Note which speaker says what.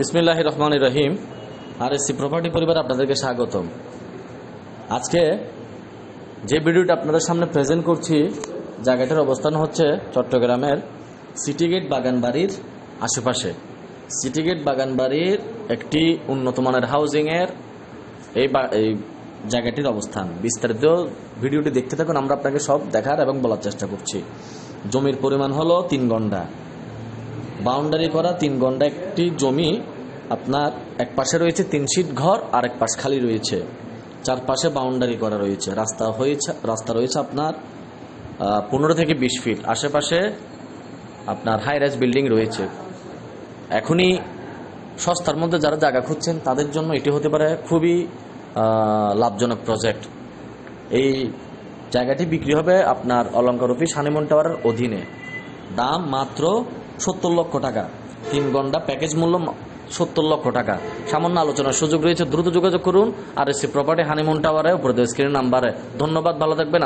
Speaker 1: বিসমিল্লাহির রহমানির রহিম। RSC property পরিবার আপনাদেরকে স্বাগতম। আজকে যে ভিডিওটা আপনাদের সামনে প্রেজেন্ট করছি, জায়গাটার অবস্থান হচ্ছে চট্টগ্রামের সিটি গেট বাগানবাড়ির আশেপাশে। সিটি গেট বাগানবাড়ির একটি উন্নত মানের হাউজিংয়ের এই জায়গাটির অবস্থান। বিস্তারিত ভিডিওটি দেখতে থাকুন, আমরা আপনাকে সব দেখার এবং বলার চেষ্টা করছি। জমির পরিমাণ হলো 3 গন্ডা, বাউন্ডারি করা 3 গন্ডা একটি জমি। আপনার এক পাশে রয়েছে 3 সিট ঘর, আর এক পাশ খালি রয়েছে। চারপাশে বাউন্ডারি করা রয়েছে। রাস্তা রয়েছে আপনার 15 থেকে 20 ফিট। আশেপাশে আপনার হাই রাইজ বিল্ডিং রয়েছে। এখনই সস্তার মধ্যে যারা জায়গা খুঁজছেন তাদের জন্য এটি হতে পারে খুবই লাভজনক প্রজেক্ট। এই জায়গাটি বিক্রি হবে আপনার অলঙ্কার অফিস হানিমুন টাওয়ারের অধীনে। দাম মাত্র 70 লক্ষ টাকা। 3 গন্ডা প্যাকেজ মূল্য 70 লক্ষ টাকা। সামান্য আলোচনার সুযোগ রয়েছে। দ্রুত যোগাযোগ করুন আরএসসি প্রপার্টি হানিমুন টাওয়ারে, উপরে স্ক্রিন নাম্বারে। ধন্যবাদ, ভালো থাকবেন।